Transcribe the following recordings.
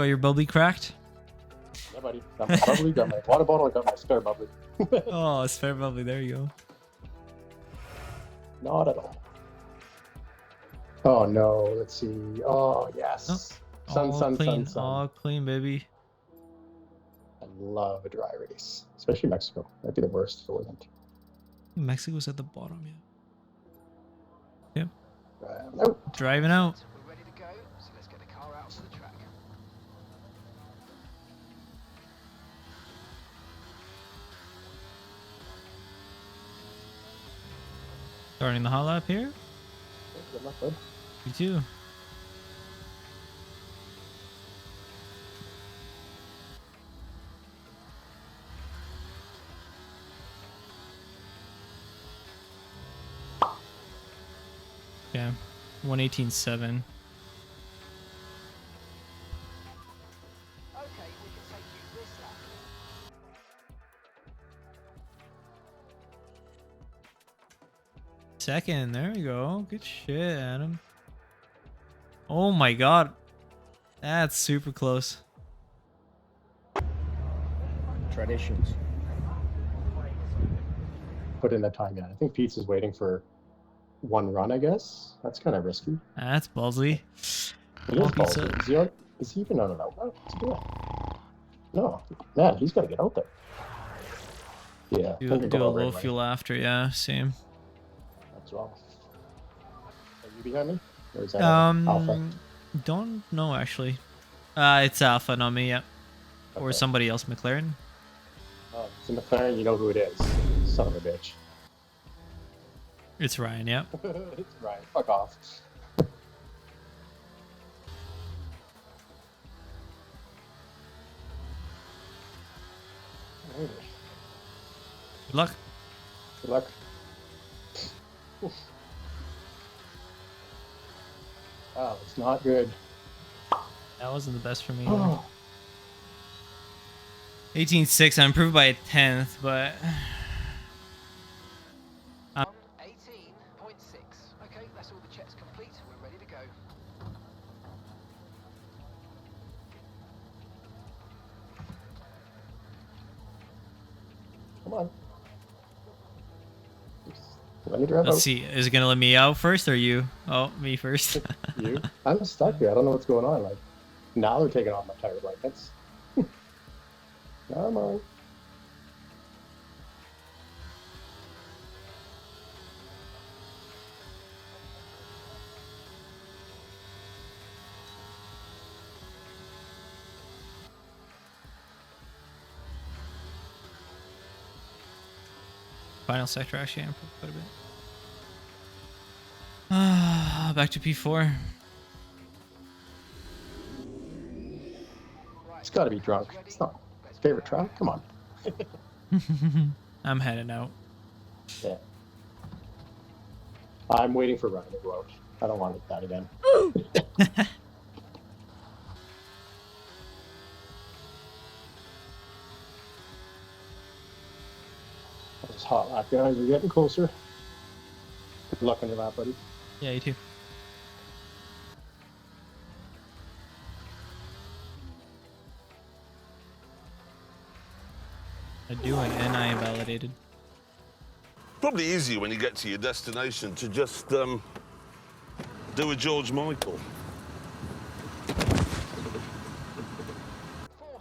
Got your bubbly cracked? Yeah, buddy. Got my bubbly, got my water bottle, I got my spare bubbly. Oh, spare bubbly. There you go. Not at all. Oh no, let's see. Oh yes. Oh, Sun. All clean, baby. I love a dry race, especially Mexico. That'd be the worst if it wasn't. Mexico's at the bottom, yeah. Yep. Nope. Driving out. We're ready to go, so let's get the car out to the track. Starting the hot lap here. Good luck, bud. You too. Yeah, 118.7. Okay, we can take you this lap. Second, there we go. Good shit, Adam. Oh my god. That's super close. Traditions. Put in the time yet. I think Pete's is waiting for one run, I guess. That's kind of risky. That's ballsy. It is Well, pizza. ballsy. Is he even on an outlet? What's he doing? No. Man, he's got to get out there. Yeah. I think Do we're a going low right away. fuel after, yeah, same. As well. Are you behind me? Or is that Alpha? Don't know actually. It's Alpha, not me, yeah. Or Okay. somebody else, McLaren. Oh, it's a McLaren, you know who it is. Son of a bitch. It's Ryan, yeah. It's Ryan. Fuck off. Alrighty. Good luck. Good luck. Oof. Wow, it's not good. That wasn't the best for me. Oh. 18.6, I improved by a 10th, but 18.6. Okay, that's all the checks complete. We're ready to go. Come on. Let me drive let's out. see. Is it gonna let me out first or you? Oh, me first. You? I'm stuck here. I don't know what's going on. Like, now they're taking off my tire blankets. Come on. Final sector actually I improved quite a bit. Back to P4. It's got to be drunk. It's not his favorite track. Come on. I'm heading out. Yeah. I'm waiting for Ryan to go out. I don't want that again. This hot lap, guys. We're getting closer. Good luck on your lap, buddy. Yeah, you too. I do it and I invalidated. Probably easier when you get to your destination to just do a George Michael. Fourth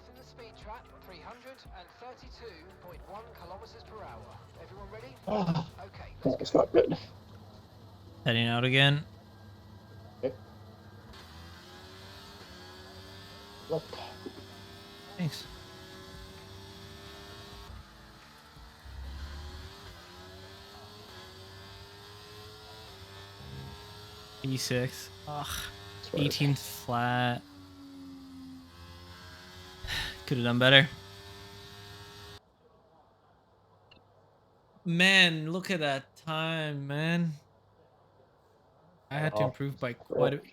in the speed trap, 332.1 kilometers per hour. Everyone ready? Ah, Okay, let's it's go. not good. Heading out again. Okay. Look. Thanks. E6. Ugh. 18 flat. Could have done better. Man, look at that time, man. I had to Oh, improve by quite a bit.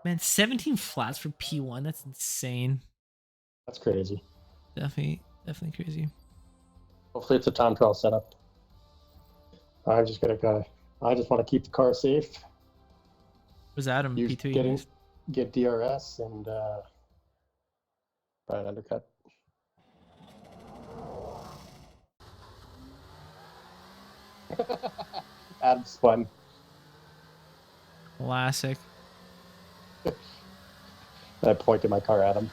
Man, 17 flats for P1. That's insane. That's crazy. Definitely crazy. Hopefully it's a time trial setup. I'm just gonna I just want to keep the car safe. Was Adam You P3? get DRS and Try an undercut. Adam's fun. Classic. I pointed my car at him.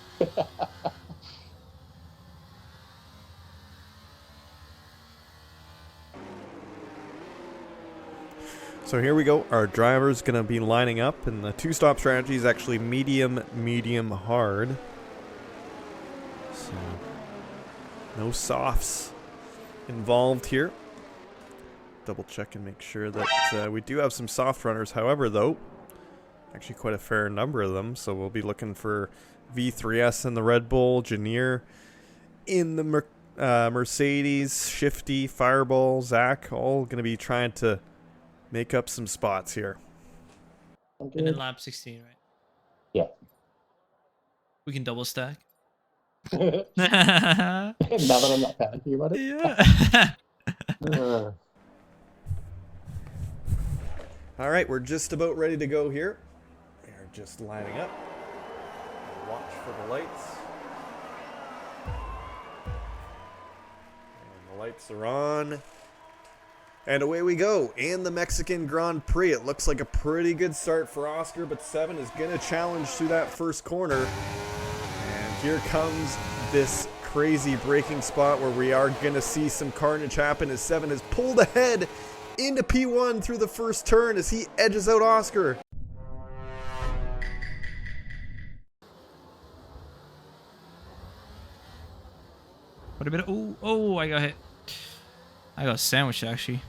So here we go. Our driver's going to be lining up, and the two-stop strategy is actually medium, medium, hard. So no softs involved here. Double check and make sure that we do have some soft runners. However, though, actually quite a fair number of them. So we'll be looking for V3S in the Red Bull, Janier in the Mercedes, Shifty, Fireball, Zach, all going to be trying to make up some spots here. And then lap 16, right? Yeah. We can double stack. Now that I'm not panicking about it. Yeah. All right, we're just about ready to go here. We're just lining up. Watch for the lights. And the lights are on. And away we go. And the Mexican Grand Prix. It looks like a pretty good start for Oscar, but 7 is going to challenge through that first corner. And here comes this crazy braking spot where we are going to see some carnage happen as 7 is pulled ahead into P1 through the first turn as he edges out Oscar. What a bit of, oh, I got hit. I got sandwiched actually.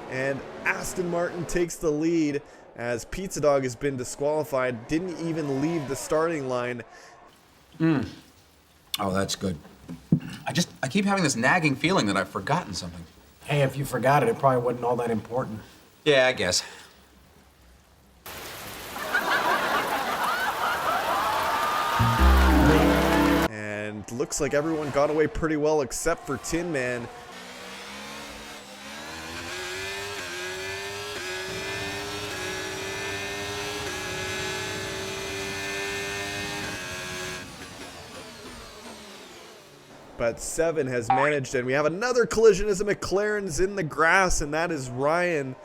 And Aston Martin takes the lead as Pizza Dog has been disqualified, didn't even leave the starting line. Oh, that's good. I keep having this nagging feeling that I've forgotten something. Hey, if you forgot it, it probably wasn't all that important. Yeah, I guess. And looks like everyone got away pretty well except for Tin Man. But 7 has managed, and we have another collision as a McLaren's in the grass, and that is Ryan,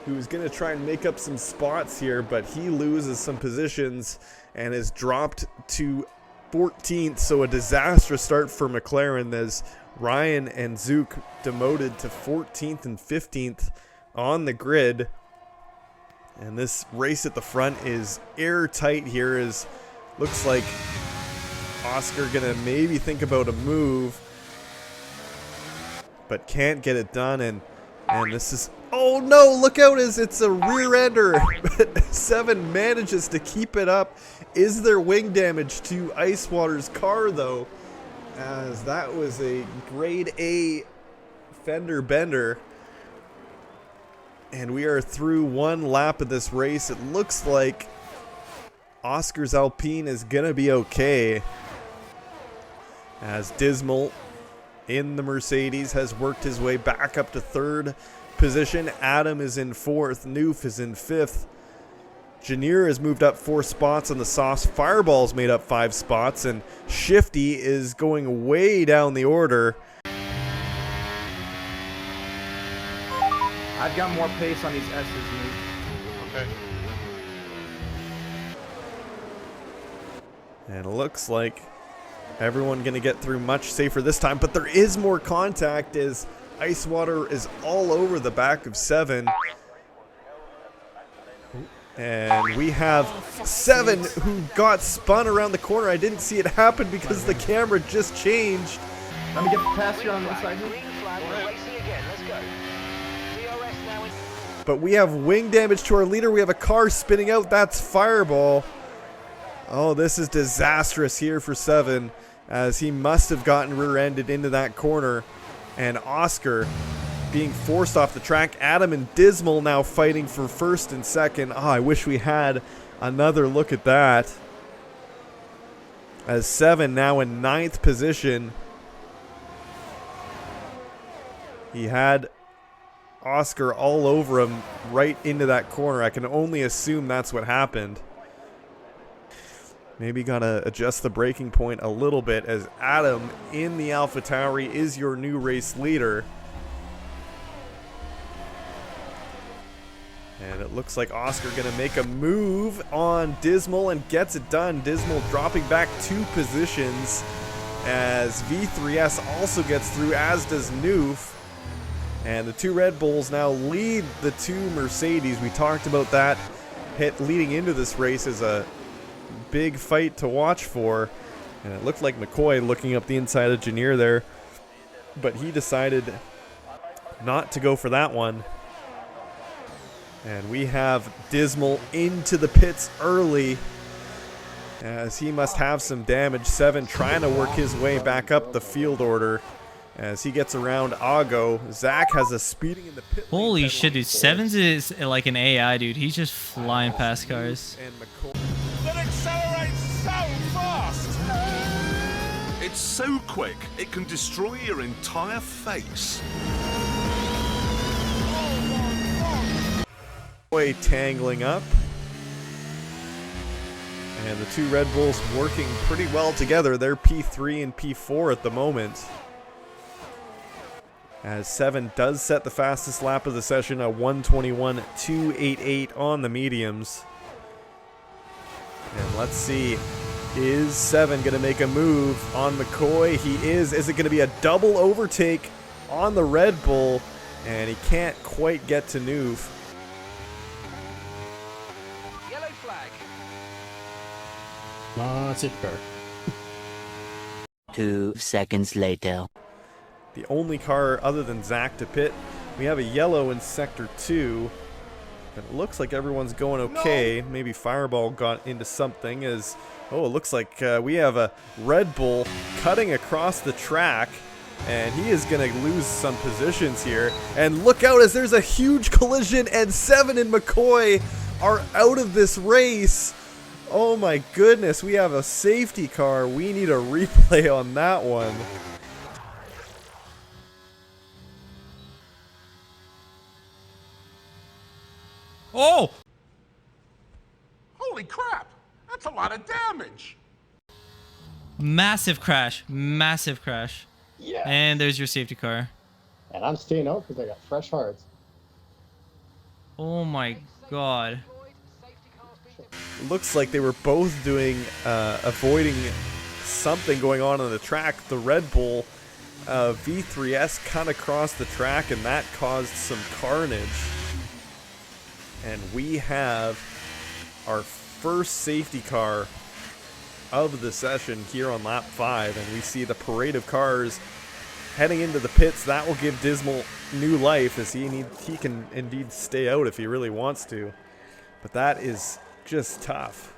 who's going to try and make up some spots here, but he loses some positions and is dropped to 14th, so a disastrous start for McLaren as Ryan and Zook demoted to 14th and 15th on the grid. And this race at the front is airtight here, as looks like Oscar gonna maybe think about a move, but can't get it done, and this is, oh no, look out, as it's a rear ender, but 7 manages to keep it up. Is there wing damage to Icewater's car though, as that was a grade A fender bender, and we are through one lap of this race. It looks like Oscar's Alpine is gonna be okay, as Dismal in the Mercedes has worked his way back up to 3rd position. Adam is in 4th. Noof is in 5th. Janier has moved up 4 spots on the softs. Fireball's made up 5 spots. And Shifty is going way down the order. I've got more pace on these S's than you. Okay. And it looks like everyone going to get through much safer this time, but there is more contact as Icewater is all over the back of 7. And we have 7 who got spun around the corner. I didn't see it happen because the camera just changed. Let me get past you on this side here. Green flag, we're racing again. Let's go. DRS now in. But we have wing damage to our leader. We have a car spinning out. That's Fireball. Oh, this is disastrous here for 7, as he must have gotten rear-ended into that corner. And Oscar being forced off the track. Adam and Dismal now fighting for 1st and 2nd. Oh, I wish we had another look at that. As 7 now in 9th position. He had Oscar all over him right into that corner. I can only assume that's what happened. Maybe gotta adjust the braking point a little bit, as Adam in the AlphaTauri is your new race leader. And it looks like Oscar gonna make a move on Dismal and gets it done. Dismal dropping back 2 positions as V3S also gets through, as does Noof. And the 2 Red Bulls now lead the 2 Mercedes. We talked about that hit leading into this race as a big fight to watch for. And it looked like McCoy looking up the inside of Janier there, but he decided not to go for that one. And we have Dismal into the pits early, as he must have some damage. 7 trying to work his way back up the field order as he gets around Ago. Zach has a speeding in the pit lane Holy penalty shit, dude. for- Sevens is like an AI, dude. He's just flying past cars. And McCoy. That accelerates so fast! It's so quick, it can destroy your entire face. Tangling up, and the 2 Red Bulls working pretty well together. They're P3 and P4 at the moment, as 7 does set the fastest lap of the session, a 1:21.288 on the mediums. And let's see, is 7 gonna make a move on McCoy? He is. Is it gonna be a double overtake on the Red Bull? And he can't quite get to Noof. Yellow flag. Safety car. 2 seconds later. The only car other than Zach to pit. We have a yellow in Sector 2. But it looks like everyone's going okay. No. Maybe Fireball got into something as... Oh, it looks like we have a Red Bull cutting across the track. And he is going to lose some positions here. And look out, as there's a huge collision, and 7 and McCoy are out of this race. Oh my goodness, we have a safety car. We need a replay on that one. Oh! Holy crap! That's a lot of damage! Massive crash. Massive crash. Yeah. And there's your safety car. And I'm staying out because I got fresh hards. Oh my god. It looks like they were both doing, avoiding something going on the track. The Red Bull V3S cut across the track, and that caused some carnage. And we have our first safety car of the session here on lap 5, and we see the parade of cars heading into the pits. That will give Dismal new life, as he can indeed stay out if he really wants to. But that is just tough.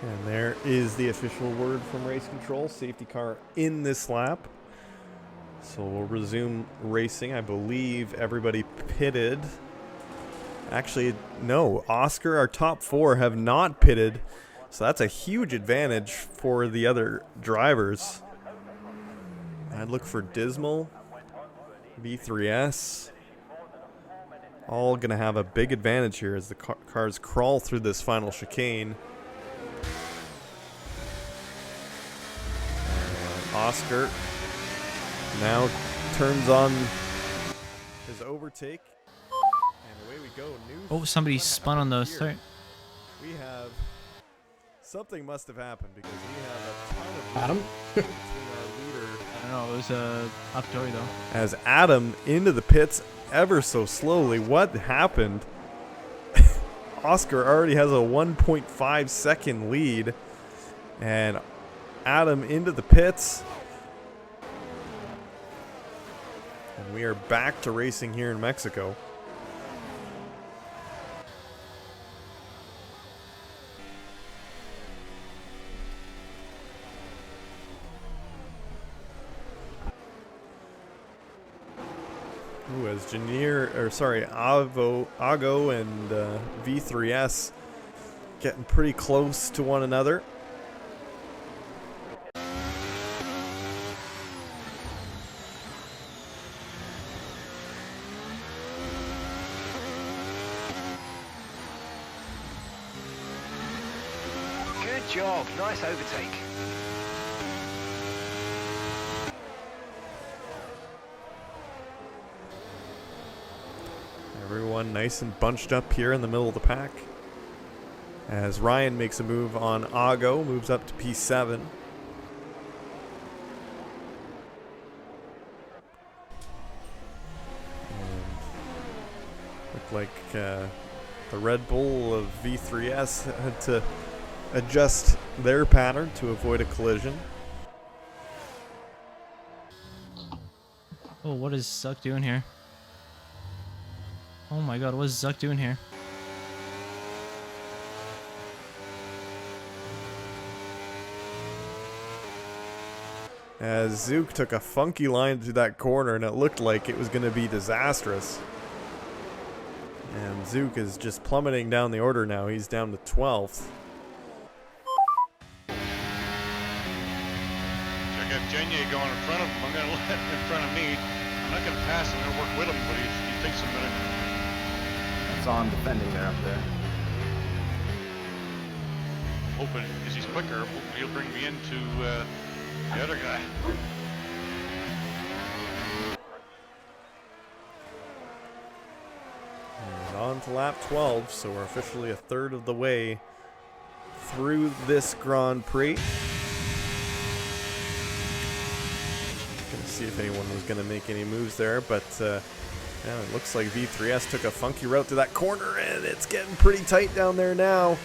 And there is the official word from race control. Safety car in this lap. So we'll resume racing. I believe everybody pitted. Actually, no. Oscar, our top 4, have not pitted. So that's a huge advantage for the other drivers. I'd look for Dismal, V3S. All going to have a big advantage here as the cars crawl through this final chicane. Oscar now turns on his overtake. And away we go. Oh, somebody spun on those. Sorry. We have... Something must have happened because we have a ton of... Adam? between our leader. I don't know. It was a AlphaTauri though. As Adam into the pits ever so slowly. What happened? Oscar already has a 1.5 second lead. And Adam into the pits. And we are back to racing here in Mexico. Ooh, as Ago and V3S getting pretty close to one another. Good job. Nice overtake. Everyone nice and bunched up here in the middle of the pack. As Ryan makes a move on Ago, moves up to P7. Looked like the Red Bull of V3S had to adjust their pattern to avoid a collision. Oh, what is Zuck doing here? Oh my god, what is Zuck doing here? As Zook took a funky line through that corner and it looked like it was going to be disastrous. And Zook is just plummeting down the order now. He's down to 12th. I got Jenye going in front of him. I'm going to let him in front of me. I'm not going to pass him. I'm going to work with him, but he takes a minute. That's all I'm defending there up there. Hoping, because he's quicker, hopefully he'll bring me into the other guy. And on to lap 12, so we're officially a third of the way through this Grand Prix. Gonna see if anyone was gonna make any moves there, but yeah, it looks like V3S took a funky route to that corner, and it's getting pretty tight down there now.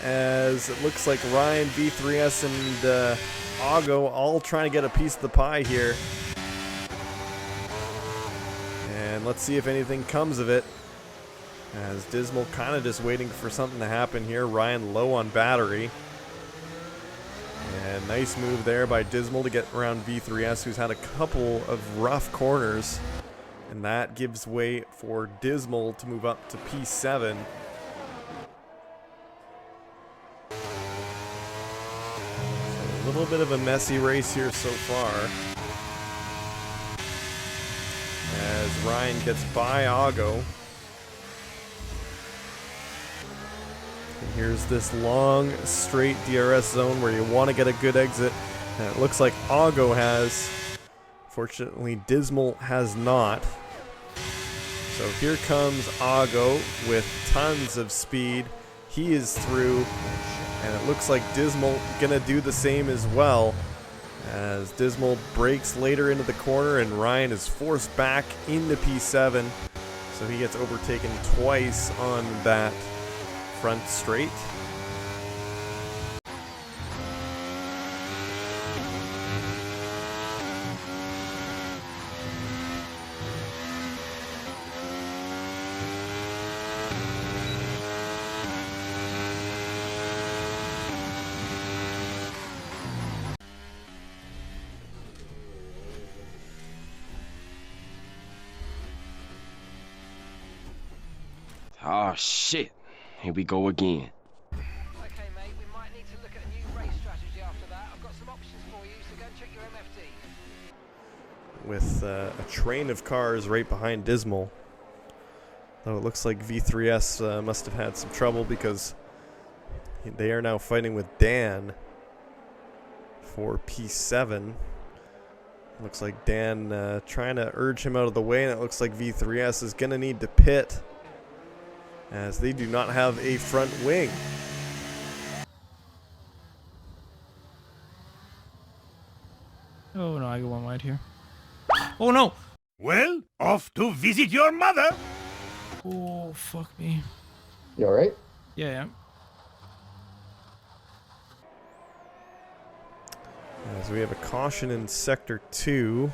As it looks like Ryan, V3S, and Ago all trying to get a piece of the pie here. And let's see if anything comes of it. As Dismal kind of just waiting for something to happen here. Ryan low on battery. And nice move there by Dismal to get around V3S, who's had a couple of rough corners. And that gives way for Dismal to move up to P7. So a little bit of a messy race here so far. As Ryan gets by Ago. And here's this long, straight DRS zone where you want to get a good exit. And it looks like Ago has. Fortunately, Dismal has not. So here comes Ago with tons of speed. He is through. And it looks like Dismal gonna do the same as well. As Dismal breaks later into the corner and Ryan is forced back into P7. So he gets overtaken twice on that front straight. Oh shit, here we go again. Okay, mate, we might need to look at a new race strategy after that. I've got some options for you, so go and check your MFD. With a train of cars right behind Dismal. Though it looks like V3S must have had some trouble because they are now fighting with Dan for P7. Looks like Dan trying to urge him out of the way, and it looks like V3S is going to need to pit as they do not have a front wing. Oh no, I go one wide here. Oh no! Well, off to visit your mother. Oh, fuck me. You alright? Yeah. As we have a caution in Sector 2.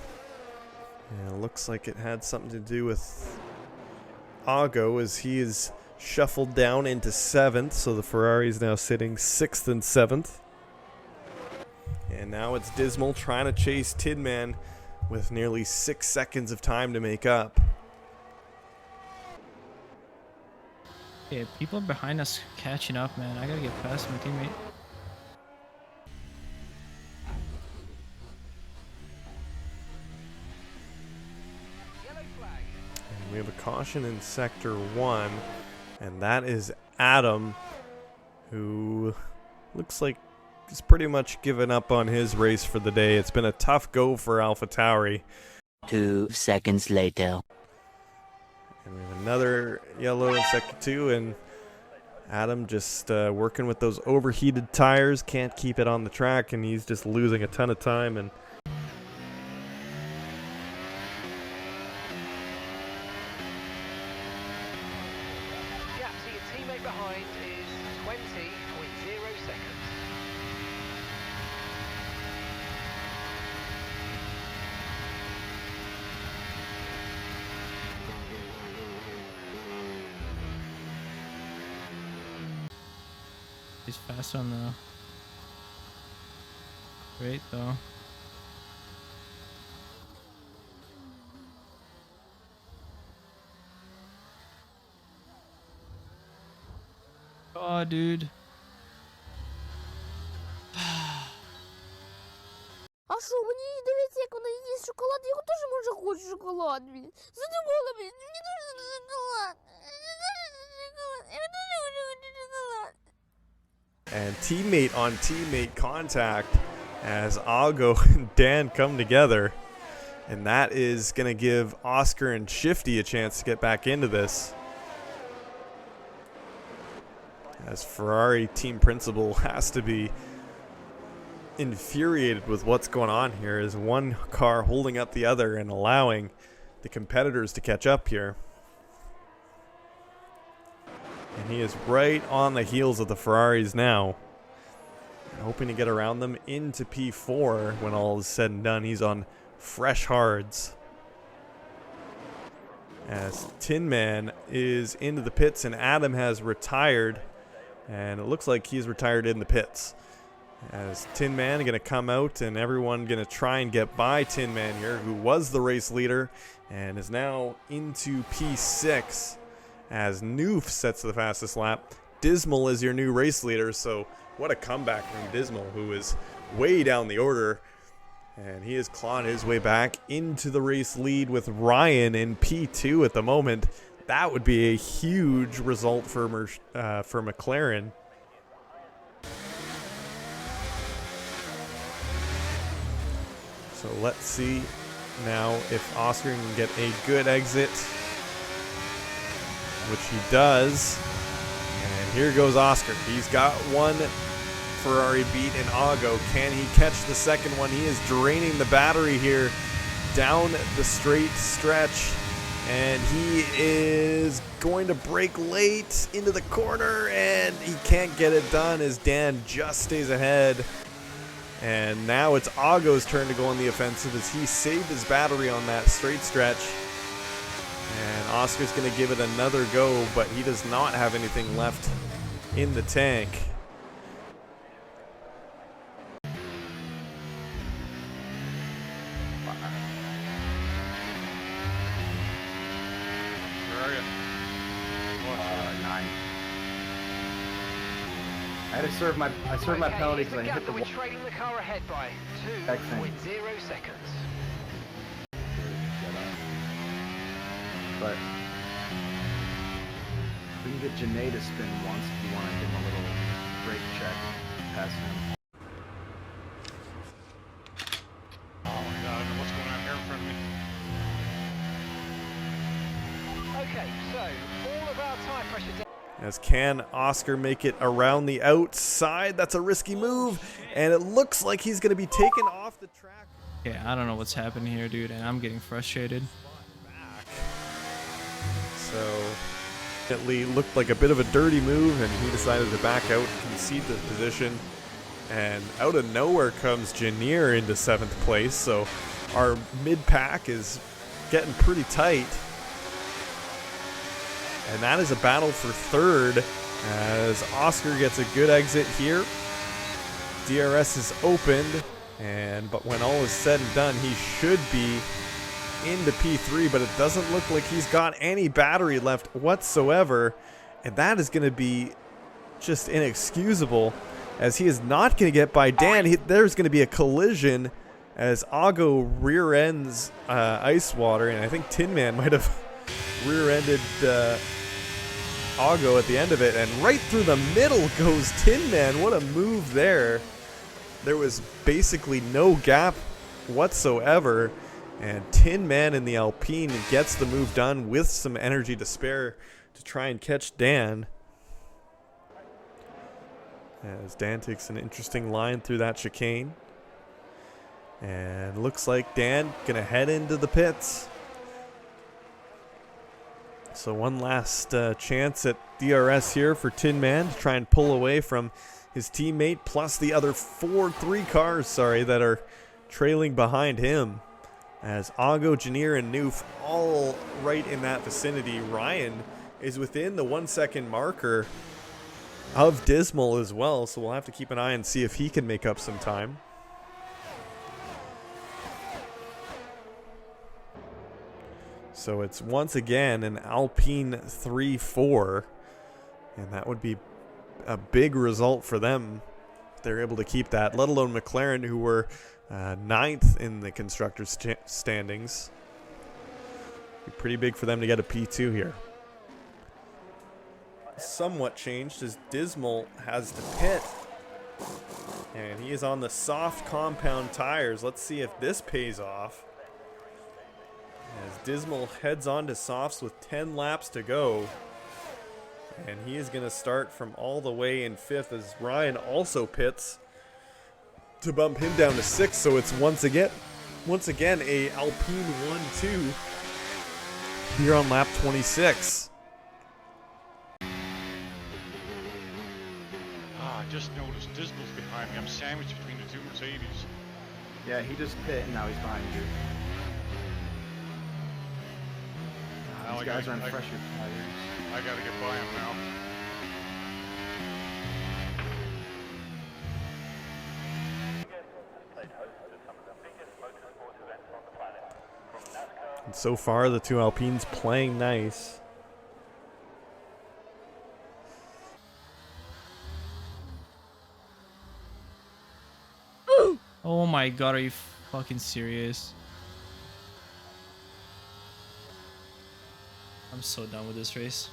And it looks like it had something to do with Ago as he is shuffled down into 7th. So the Ferrari is now sitting 6th and 7th. And now it's Dismal trying to chase Tidman with nearly 6 seconds of time to make up. Okay, people are behind us catching up, man. I gotta get past my teammate. And we have a caution in Sector 1, and that is Adam, who looks like he's pretty much given up on his race for the day. It's been a tough go for AlphaTauri. 2 seconds later. And we have another yellow in sector 2, and Adam just working with those overheated tires, can't keep it on the track, and he's just losing a ton of time. And Gap to your teammate behind is 20.0 seconds. He's fast on the great though. Oh, dude. А що, мені дивиться, як вона їсть шоколад, я теж може хочу шоколад, блін. Задумала, блін, мені дуже шоколад. Я дуже хочу шоколад. and teammate on teammate contact as Ago and Dan come together. And that is going to give Oscar and Shifty a chance to get back into this. As Ferrari team principal has to be infuriated with what's going on here, as one car holding up the other and allowing the competitors to catch up here. And he is right on the heels of the Ferraris now, hoping to get around them into P4 when all is said and done. He's on fresh hards, as Tin Man is into the pits and Adam has retired, and it looks like he's retired in the pits. As Tin Man going to come out, and everyone going to try and get by Tin Man here, who was the race leader and is now into P6, as Noof sets the fastest lap. Dismal is your new race leader, so what a comeback from Dismal, who is way down the order. And he has clawed his way back into the race lead with Ryan in P2 at the moment. That would be a huge result for McLaren. So let's see now if Oscar can get a good exit, which he does. And here goes Oscar. He's got one Ferrari beat in Ago. Can he catch the second one? He is draining the battery here down the straight stretch, and he is going to brake late into the corner, and he can't get it done as Dan just stays ahead. And now it's Ago's turn to go on the offensive as he saved his battery on that straight stretch. And Oscar's going to give it another go, but he does not have anything left in the tank. Where are you? 9. I had to serve my penalty because I hit the We're trading the car ahead by 2.0 seconds. But we can get Janae to spin once if you want to give him a little brake check past him. Oh my god, I don't know what's going on here in front of me. Okay, so all of our tire pressure down. As can Oscar make it around the outside? That's a risky move, and it looks like he's going to be taken off the track. Okay, I don't know what's happening here, dude, and I'm getting frustrated. So it looked like a bit of a dirty move, and he decided to back out, concede the position. And out of nowhere comes Janier into 7th place, so our mid-pack is getting pretty tight. And that is a battle for 3rd as Oscar gets a good exit here. DRS is opened, but when all is said and done, he should be into P3, but it doesn't look like he's got any battery left whatsoever, and that is going to be just inexcusable, as he is not going to get by Dan. There's going to be a collision as Ago rear ends Ice Water, and I think Tin Man might have rear-ended Augo at the end of it, and right through the middle goes Tin Man. What a move there. There was basically no gap whatsoever, and Tin Man in the Alpine gets the move done with some energy to spare to try and catch Dan. As Dan takes an interesting line through that chicane. And looks like Dan gonna head into the pits. So one last chance at DRS here for Tin Man to try and pull away from his teammate, plus the other three cars that are trailing behind him. As Augo, Janier, and Noof all right in that vicinity. Ryan is within the 1 second marker of Dismal as well, so we'll have to keep an eye and see if he can make up some time. So it's once again an Alpine 3-4, and that would be a big result for them if they're able to keep that, let alone McLaren, who were 9th in the constructors' standings. Be pretty big for them to get a P2 here. Somewhat changed as Dismal has to pit, and he is on the soft compound tires. Let's see if this pays off. As Dismal heads on to softs with 10 laps to go. And he is going to start from all the way in 5th as Ryan also pits to bump him down to 6th. So it's once again a Alpine 1-2 here on lap 26. I just noticed Dismal's behind me. I'm sandwiched between the two Mercedes. Yeah, he just pit and now he's behind you. These guys are on fresher tires. I gotta get by him now. And so far, the two Alpines playing nice. Oh my god, are you fucking serious? I'm so done with this race.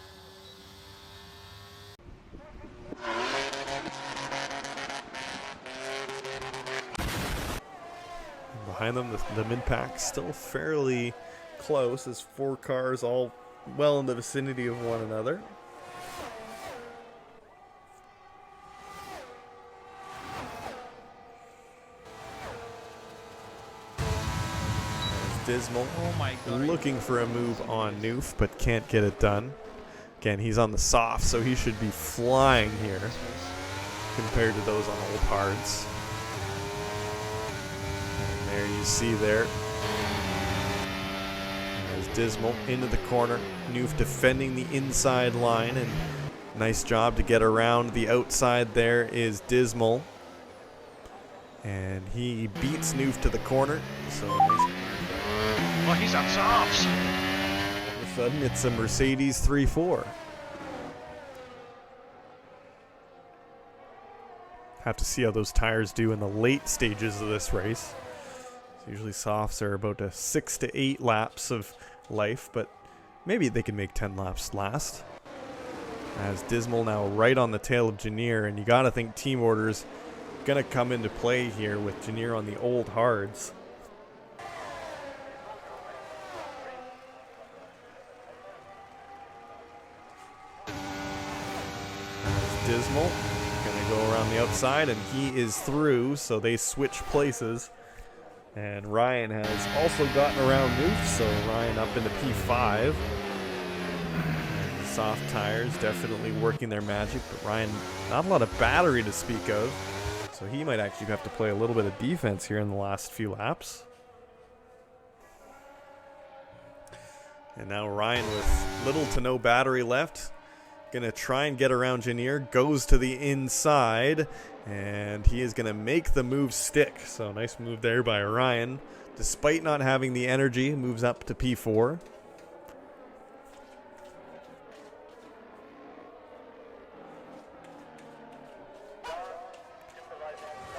Behind them, the mid-pack still fairly close as 4 cars all well in the vicinity of one another. Dismal. Oh my god. Looking for a move on Noof, but can't get it done. Again, he's on the soft, so he should be flying here compared to those on old hards. And there you see there. There's Dismal into the corner. Noof defending the inside line, and nice job to get around the outside there is Dismal. And he beats Noof to the corner, so nice. Well, he's on softs. All of a sudden, it's a Mercedes 3-4. Have to see how those tires do in the late stages of this race. So usually softs are about 6 to 8 laps of life, but maybe they can make 10 laps last. As Dismal now right on the tail of Janier, and you gotta think team orders gonna come into play here with Janier on the old hards. Dismal gonna go around the outside, and he is through, so they switch places. And Ryan has also gotten around Noof, so Ryan up into P5. And the soft tires definitely working their magic, but Ryan, not a lot of battery to speak of, so he might actually have to play a little bit of defense here in the last few laps. And now Ryan with little to no battery left. Gonna try and get around Janier, goes to the inside, and he is gonna make the move stick. So nice move there by Ryan. Despite not having the energy, moves up to P4.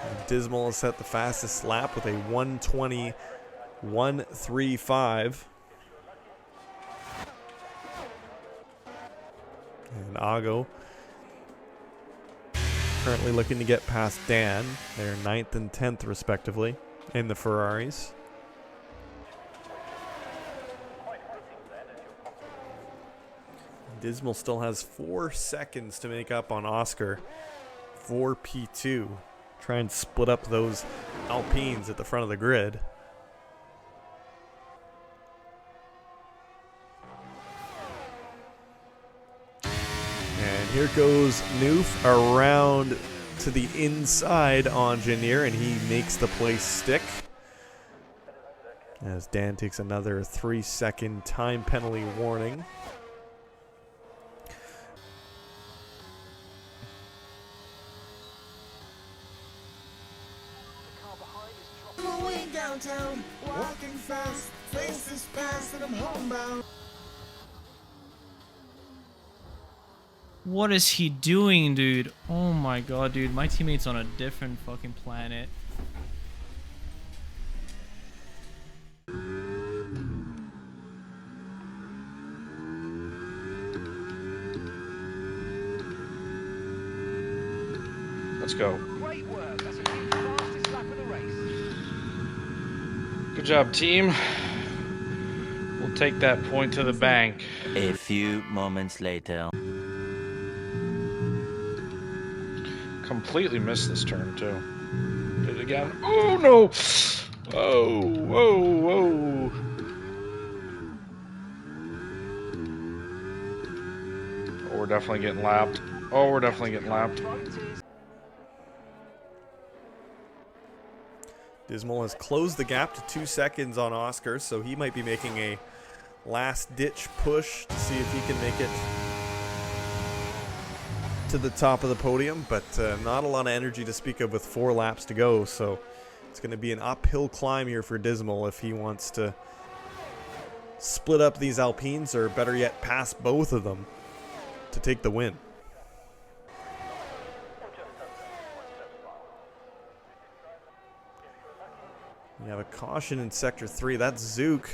And Dismal has set the fastest lap with a 1:20.135. And Ago. Currently looking to get past Dan. They're 9th and 10th respectively in the Ferraris. Dismal still has 4 seconds to make up on Oscar for P2. Try and split up those Alpines at the front of the grid. And here goes Noof around to the inside engineer, and he makes the place stick. As Dan takes another 3-second time penalty warning. Downtown, walking fast, faces past, and I'm homebound. What is he doing, dude? Oh my god, dude. My teammate's on a different fucking planet. Let's go. Great work. That's a new fastest lap of the race. Good job, team. We'll take that point to the bank. A few moments later. Completely missed this turn, too. Did it again. Oh, no! Oh, whoa, whoa. Oh, we're definitely getting lapped. Oh, we're definitely getting lapped. Dismal has closed the gap to 2 seconds on Oscar, so he might be making a last-ditch push to see if he can make it to the top of the podium, but not a lot of energy to speak of with 4 laps to go, so it's going to be an uphill climb here for Dismal if he wants to split up these Alpines, or better yet, pass both of them to take the win. We have a caution in Sector 3. That's Zook.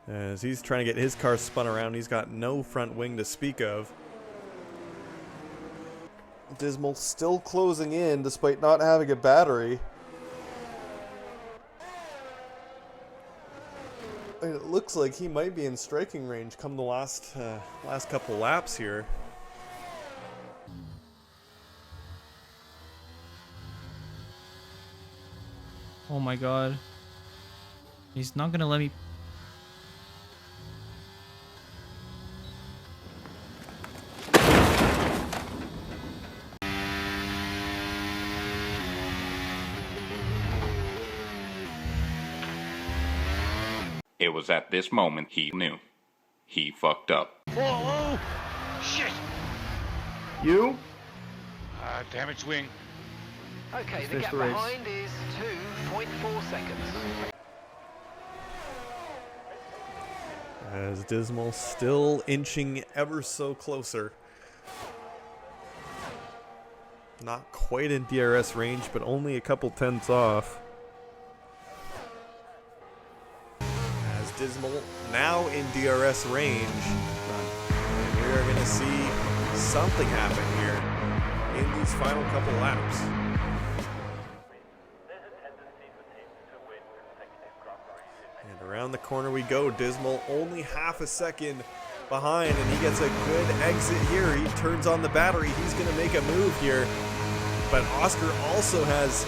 As he's trying to get his car spun around. He's got no front wing to speak of. Dismal still closing in despite not having a battery. And it looks like he might be in striking range come the last couple laps here. Oh my god. He's not gonna let me... It was at this moment he knew. He fucked up. Whoa, shit! You? Damaged wing. Okay, the finish gap the race. behind is 2.4 seconds. As Dismal still inching ever so closer. Not quite in DRS range, but only a couple tenths off. As Dismal now in DRS range. And we are going to see something happen here in these final couple laps. Around the corner we go. Dismal only half a second behind, and he gets a good exit here. He turns on the battery. He's going to make a move here. But Oscar also has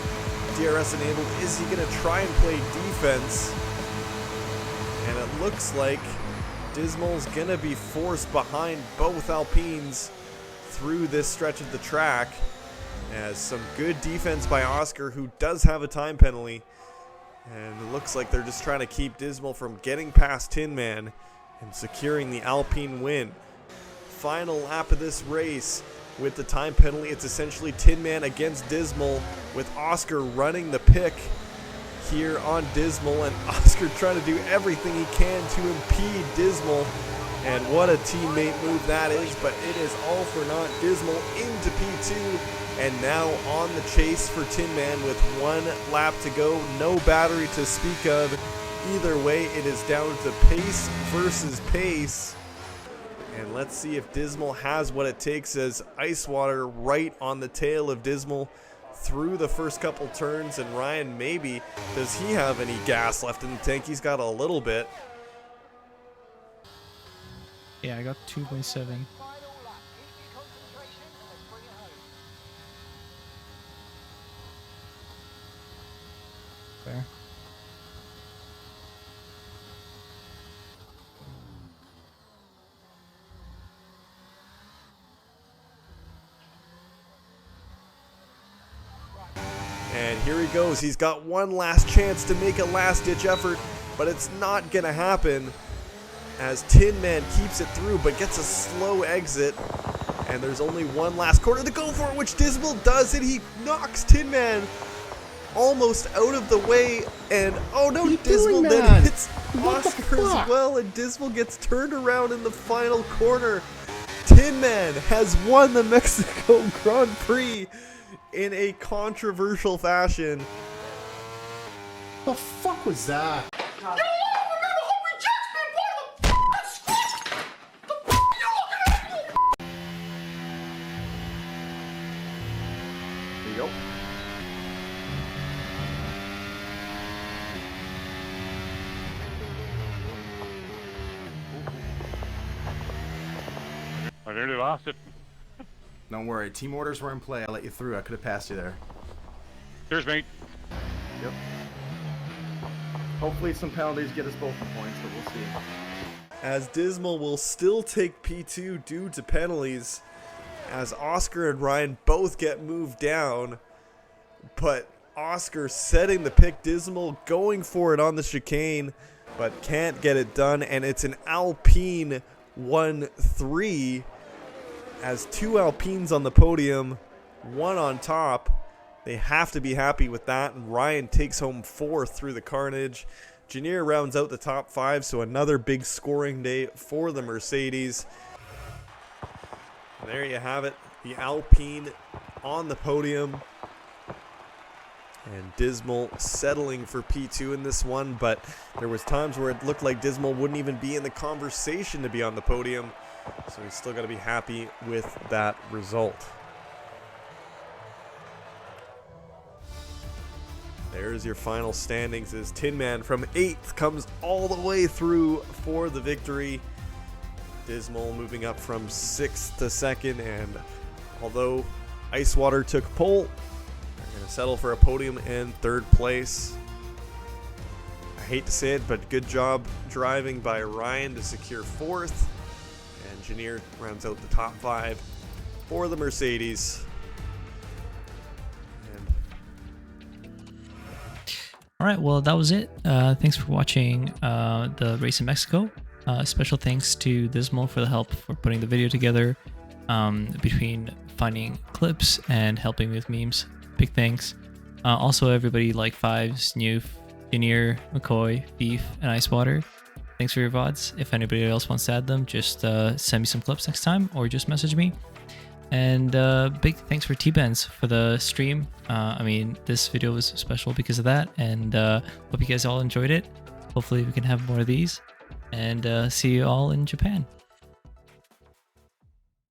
DRS enabled. Is he going to try and play defense? And it looks like Dismal's going to be forced behind both Alpines through this stretch of the track. As some good defense by Oscar, who does have a time penalty. And it looks like they're just trying to keep Dismal from getting past Tin Man and securing the Alpine win. Final lap of this race with the time penalty. It's essentially Tin Man against Dismal, with Oscar running the pick here on Dismal, and Oscar trying to do everything he can to impede Dismal. And what a teammate move that is, but it is all for naught. Dismal into P2, and now on the chase for Tin Man with 1 lap to go. No battery to speak of. Either way, it is down to pace versus pace. And let's see if Dismal has what it takes, as Ice Water right on the tail of Dismal through the first couple turns. And Ryan, maybe, does he have any gas left in the tank? He's got a little bit. Yeah, I got 2.7. Fair. And here he goes. He's got one last chance to make a last-ditch effort, but it's not going to happen, as Tin Man keeps it through but gets a slow exit. And there's only one last corner to go for it, which Dismal does, and he knocks Tin Man almost out of the way. And oh no, Dismal then hits Oscar as well, and Dismal gets turned around in the final corner. Tin Man has won the Mexico Grand Prix in a controversial fashion. The fuck was that? There you go. I nearly lost it. Don't worry, team orders were in play. I let you through. I could have passed you there. Cheers, mate. Yep. Hopefully some penalties get us both the points, but we'll see. As Dismal will still take P2 due to penalties, as Oscar and Ryan both get moved down, but Oscar setting the pick, Dismal going for it on the chicane, but can't get it done, and it's an Alpine 1-3, as two Alpines on the podium, one on top. They have to be happy with that, and Ryan takes home 4th through the carnage. Janier rounds out the top 5, so another big scoring day for the Mercedes. And there you have it, the Alpine on the podium. And Dismal settling for P2 in this one, but there was times where it looked like Dismal wouldn't even be in the conversation to be on the podium. So he's still got to be happy with that result. There's your final standings, as Tin Man from 8th comes all the way through for the victory. Dismal moving up from 6th to 2nd, and although Ice Water took pole, they're going to settle for a podium in 3rd place. I hate to say it, but good job driving by Ryan to secure 4th. And Janier rounds out the top 5 for the Mercedes. All right, well, that was it. Thanks for watching the race in Mexico. Special thanks to Dismal for the help for putting the video together, between finding clips and helping with memes. Big thanks. Also, everybody like Fives, Newf, Janier, McCoy, Beef, and Icewater. Thanks for your VODs. If anybody else wants to add them, just send me some clips next time or just message me. And big thanks for T-Benz for the stream. I mean, this video was special because of that, and hope you guys all enjoyed it. Hopefully we can have more of these, and see you all in Japan.